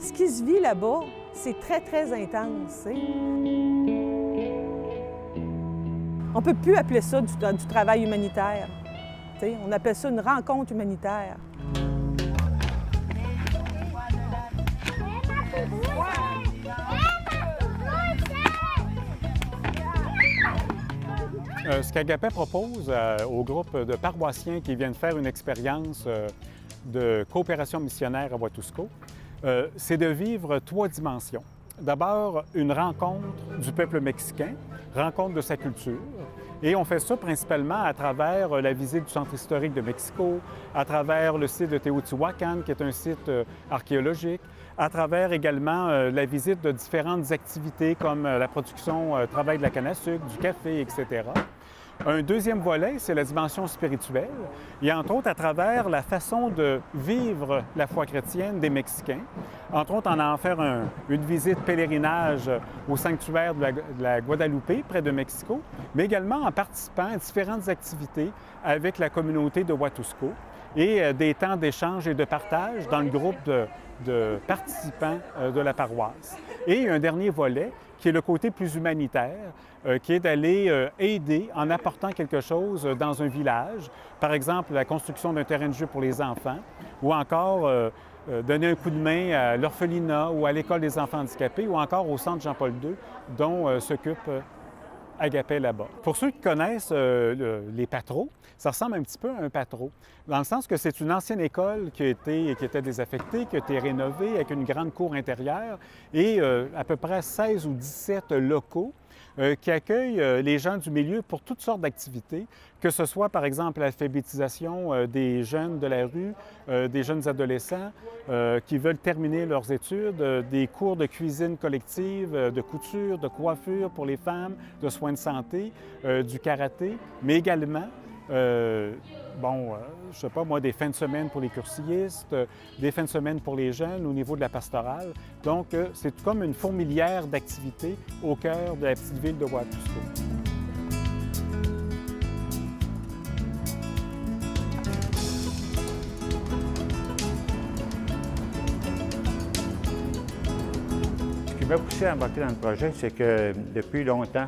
Ce qui se vit là-bas, c'est très, très intense. T'sais. On ne peut plus appeler ça du travail humanitaire. T'sais. On appelle ça une rencontre humanitaire. Ce qu'Agapé propose au groupe de paroissiens qui viennent faire une expérience de coopération missionnaire à Watusko, c'est de vivre 3 dimensions. D'abord, une rencontre du peuple mexicain, rencontre de sa culture. Et on fait ça principalement à travers la visite du centre historique de Mexico, à travers le site de Teotihuacan, qui est un site archéologique, à travers également la visite de différentes activités comme la production, travail de la canne à sucre, du café, etc. Un deuxième volet, c'est la dimension spirituelle, et entre autres à travers la façon de vivre la foi chrétienne des Mexicains, entre autres en allant faire une visite pèlerinage au sanctuaire de la Guadalupe, près de Mexico, mais également en participant à différentes activités avec la communauté de Watusko et des temps d'échange et de partage dans le groupe de participants de la paroisse. Et un dernier volet, qui est le côté plus humanitaire, qui est d'aller aider en apportant quelque chose dans un village, par exemple la construction d'un terrain de jeu pour les enfants, ou encore donner un coup de main à l'orphelinat ou à l'école des enfants handicapés, ou encore au centre Jean-Paul II, dont s'occupe Agapé là-bas. Pour ceux qui connaissent les Patros, ça ressemble un petit peu à un patro, dans le sens que c'est une ancienne école qui était désaffectée, qui a été rénovée avec une grande cour intérieure et à peu près 16 ou 17 locaux qui accueillent les gens du milieu pour toutes sortes d'activités, que ce soit par exemple l'alphabétisation des jeunes de la rue, des jeunes adolescents qui veulent terminer leurs études, des cours de cuisine collective, de couture, de coiffure pour les femmes, de soins de santé, du karaté, mais également je ne sais pas moi, des fins de semaine pour les cursistes, des fins de semaine pour les jeunes au niveau de la pastorale. Donc, c'est comme une fourmilière d'activités au cœur de la petite ville de Watusko. Ce qui m'a poussé à embarquer dans le projet, c'est que depuis longtemps,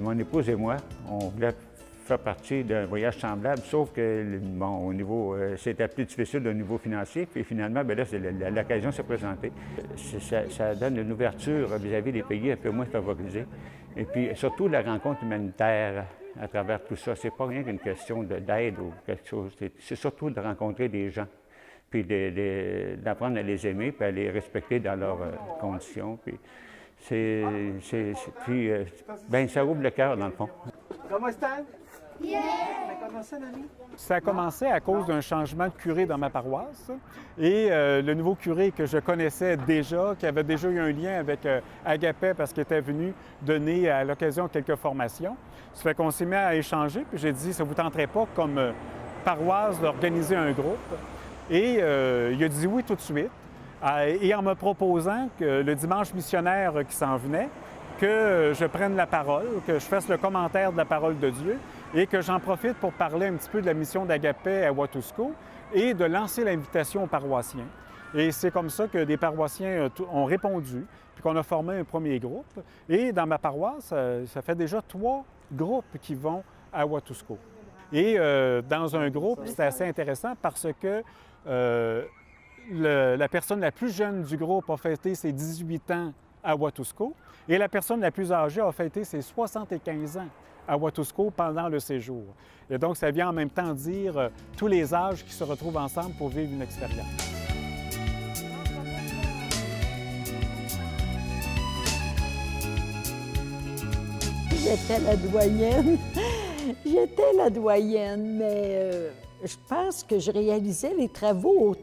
mon épouse et moi, on voulait faire partie d'un voyage semblable, sauf que au niveau, c'était plus difficile au niveau financier, puis finalement, bien là, l'occasion s'est présentée. Ça donne une ouverture vis-à-vis des pays un peu moins favorisés, et puis surtout la rencontre humanitaire à travers tout ça. C'est pas rien qu'une question d'aide ou quelque chose, c'est surtout de rencontrer des gens, puis d'apprendre à les aimer, puis à les respecter dans leurs conditions, puis ça ouvre le cœur, dans le fond. Comment estás? Yeah. Ça a commencé à cause d'un changement de curé dans ma paroisse. Et le nouveau curé que je connaissais déjà, qui avait déjà eu un lien avec Agapé parce qu'il était venu donner à l'occasion quelques formations, ça fait qu'on s'est mis à échanger. Puis j'ai dit, ça ne vous tenterait pas comme paroisse d'organiser un groupe? Et il a dit oui tout de suite. Et en me proposant que le dimanche missionnaire qui s'en venait, que je prenne la parole, que je fasse le commentaire de la parole de Dieu et que j'en profite pour parler un petit peu de la mission d'Agapé à Watusko et de lancer l'invitation aux paroissiens. Et c'est comme ça que des paroissiens ont répondu, puis qu'on a formé un premier groupe. Et dans ma paroisse, ça fait déjà 3 groupes qui vont à Watusko. Et dans un groupe, c'est assez intéressant parce que la personne la plus jeune du groupe a fêté ses 18 ans à Watusko et la personne la plus âgée a fêté ses 75 ans à Watusko pendant le séjour. Et donc, ça vient en même temps dire tous les âges qui se retrouvent ensemble pour vivre une expérience. J'étais la doyenne. J'étais la doyenne, mais je pense que je réalisais les travaux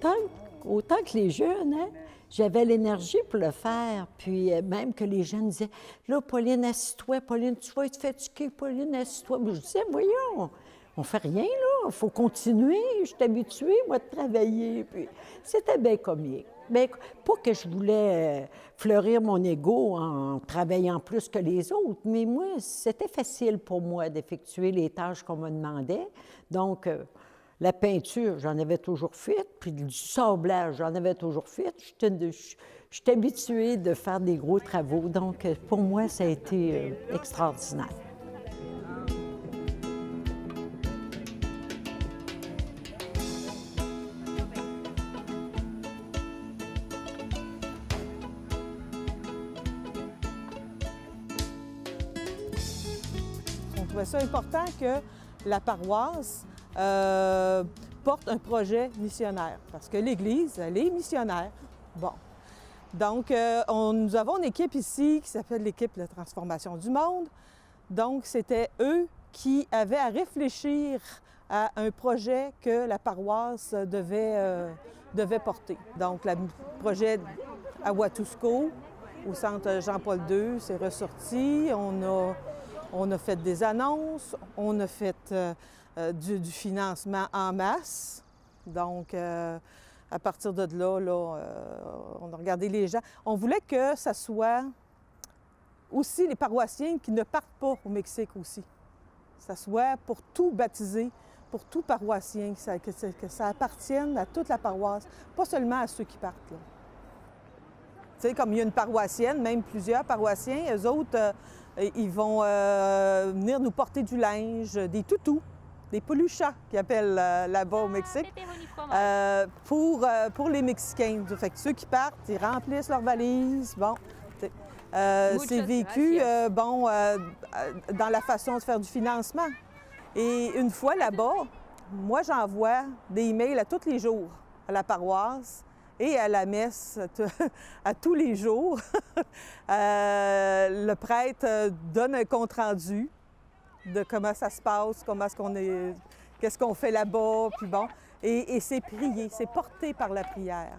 autant que les jeunes, hein? J'avais l'énergie pour le faire, puis même que les jeunes disaient « Là, Pauline, assis-toi, Pauline, tu vas être fatiguée, Pauline, assis-toi. » Je disais « Voyons, on fait rien, là, il faut continuer, je suis habituée, moi, de travailler. » Puis c'était bien comique. Bien, pas que je voulais fleurir mon ego en travaillant plus que les autres, mais moi, c'était facile pour moi d'effectuer les tâches qu'on me demandait. Donc, La peinture, j'en avais toujours fait, puis du sablage, j'en avais toujours fait. Je suis habituée de faire des gros travaux, donc pour moi, ça a été extraordinaire. On trouvait ça important que la paroisse porte un projet missionnaire, parce que l'Église, elle est missionnaire. Bon. Donc, nous avons une équipe ici qui s'appelle l'équipe de transformation du monde. Donc, c'était eux qui avaient à réfléchir à un projet que la paroisse devait porter. Donc, le projet à Watusko, au centre Jean-Paul II, c'est ressorti. On a fait des annonces, on a fait du financement en masse. Donc, à partir de là, on a regardé les gens. On voulait que ça soit aussi les paroissiens qui ne partent pas au Mexique aussi. Ça soit pour tout baptisé, pour tout paroissien, que ça appartienne à toute la paroisse, pas seulement à ceux qui partent, là. Tu sais, comme il y a une paroissienne, même plusieurs paroissiens, eux autres, ils vont venir nous porter du linge, des toutous, des peluchas qu'ils appellent là-bas au Mexique, pour les Mexicains. Fait que ceux qui partent, ils remplissent leurs valises. Bon, c'est vécu dans la façon de faire du financement. Et une fois là-bas, moi, j'envoie des emails à tous les jours à la paroisse et à la messe à tous les jours. Le prêtre donne un compte-rendu de comment ça se passe, qu'est-ce qu'on fait là-bas, puis bon. Et c'est prié, c'est porté par la prière.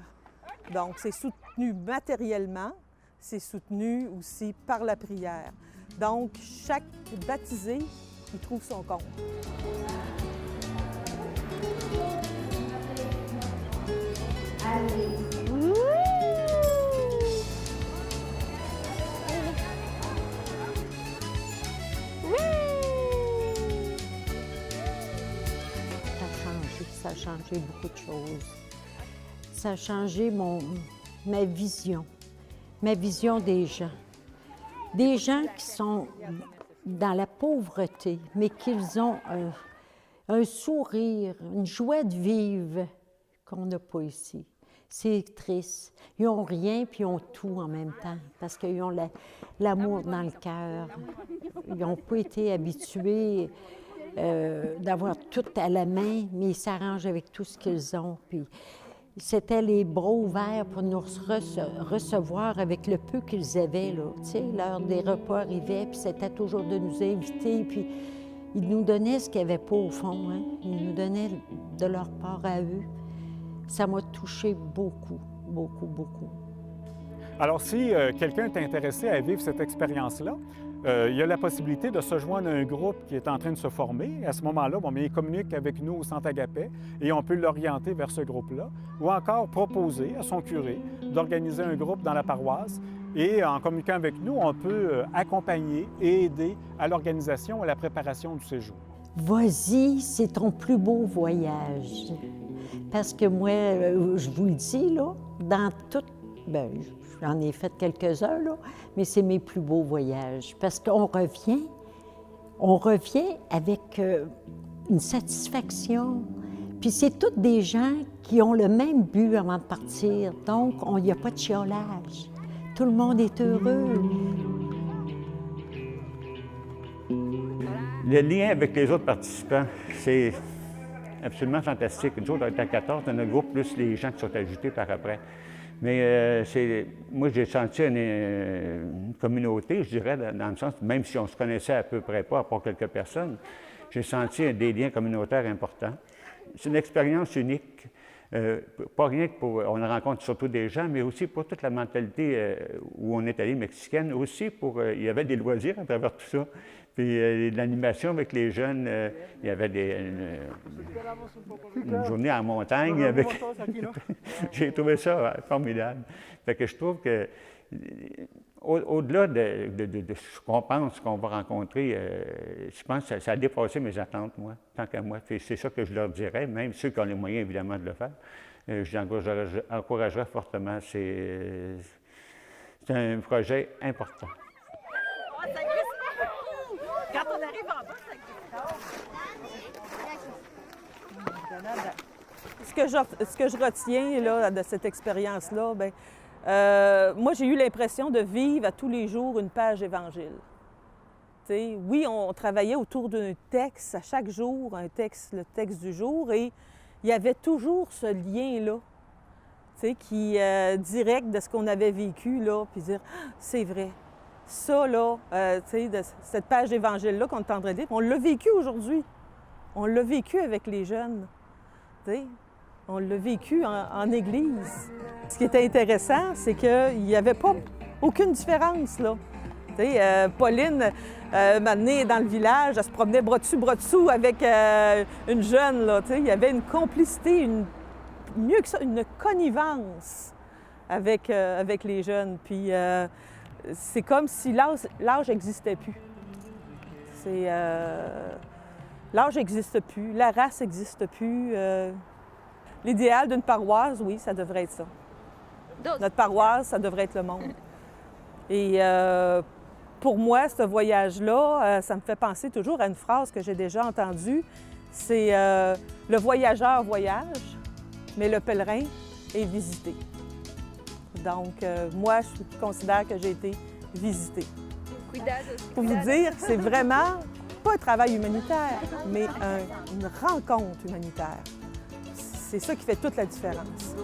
Donc, c'est soutenu matériellement, c'est soutenu aussi par la prière. Donc, chaque baptisé, il trouve son compte. Allez. Ça a changé beaucoup de choses. Ça a changé ma vision des gens. Des gens qui sont dans la pauvreté, mais qu'ils ont un sourire, une joie de vivre qu'on n'a pas ici. C'est triste. Ils n'ont rien, puis ils ont tout en même temps, parce qu'ils ont l'amour dans le cœur. Ils n'ont pas été habitués d'avoir tout à la main, mais ils s'arrangent avec tout ce qu'ils ont. Puis c'était les bras ouverts pour nous recevoir avec le peu qu'ils avaient, là. Tu sais, l'heure des repas arrivait, puis c'était toujours de nous inviter, puis ils nous donnaient ce qu'il n'y avait pas au fond, hein? Ils nous donnaient de leur part à eux. Ça m'a touchée beaucoup, beaucoup, beaucoup. Alors, si quelqu'un est intéressé à vivre cette expérience-là, il y a la possibilité de se joindre à un groupe qui est en train de se former. À ce moment-là, il communique avec nous au Centre Agapet et on peut l'orienter vers ce groupe-là. Ou encore proposer à son curé d'organiser un groupe dans la paroisse. Et en communiquant avec nous, on peut accompagner et aider à l'organisation et à la préparation du séjour. Vas-y, c'est ton plus beau voyage. Parce que moi, je vous le dis, là, dans tout... Bien, j'en ai fait quelques-uns, là, mais c'est mes plus beaux voyages. Parce qu'on revient avec une satisfaction. Puis c'est tous des gens qui ont le même but avant de partir. Donc, il n'y a pas de chiolage. Tout le monde est heureux. Le lien avec les autres participants, c'est absolument fantastique. Nous autres, on est à 14 dans notre groupe, plus les gens qui sont ajoutés par après. Mais moi, j'ai senti une communauté, je dirais, dans le sens, même si on se connaissait à peu près pas, à part quelques personnes, j'ai senti des liens communautaires importants. C'est une expérience unique, pas rien que pour... On rencontre surtout des gens, mais aussi pour toute la mentalité où on est allé mexicaine, aussi pour... il y avait des loisirs à travers tout ça. Puis l'animation avec les jeunes, il y avait une journée en montagne avec... J'ai trouvé ça formidable. Fait que je trouve que Au-delà de ce qu'on pense qu'on va rencontrer, je pense que ça a dépassé mes attentes, moi, tant qu'à moi. C'est ça que je leur dirais, même ceux qui ont les moyens, évidemment, de le faire. Je les encouragerais fortement. C'est un projet important. Oh, ça glisse beaucoup! Quand on arrive en bas, ça glisse. Ce que je retiens là, de cette expérience-là, bien, moi, j'ai eu l'impression de vivre à tous les jours une page évangile. T'sais, oui, on travaillait autour d'un texte à chaque jour, le texte du jour, et il y avait toujours ce lien-là, qui direct de ce qu'on avait vécu, là, puis dire ah, c'est vrai. Ça, là, de cette page d'évangile-là qu'on est en train de lire, on l'a vécu aujourd'hui. On l'a vécu avec les jeunes. T'sais. On l'a vécu en Église. Ce qui était intéressant, c'est qu'il n'y avait pas aucune différence, là. Pauline, maintenant, dans le village, elle se promenait bras dessous avec une jeune, là. Il y avait une complicité, mieux que ça, une connivence avec les jeunes. Puis c'est comme si l'âge n'existait plus. L'âge n'existe plus, la race n'existe plus. L'idéal d'une paroisse, oui, ça devrait être ça. Notre paroisse, ça devrait être le monde. Et pour moi, ce voyage-là, ça me fait penser toujours à une phrase que j'ai déjà entendue. C'est le voyageur voyage, mais le pèlerin est visité. Donc, moi, je considère que j'ai été visitée. Pour vous dire, c'est vraiment pas un travail humanitaire, mais une rencontre humanitaire. C'est ça qui fait toute la différence.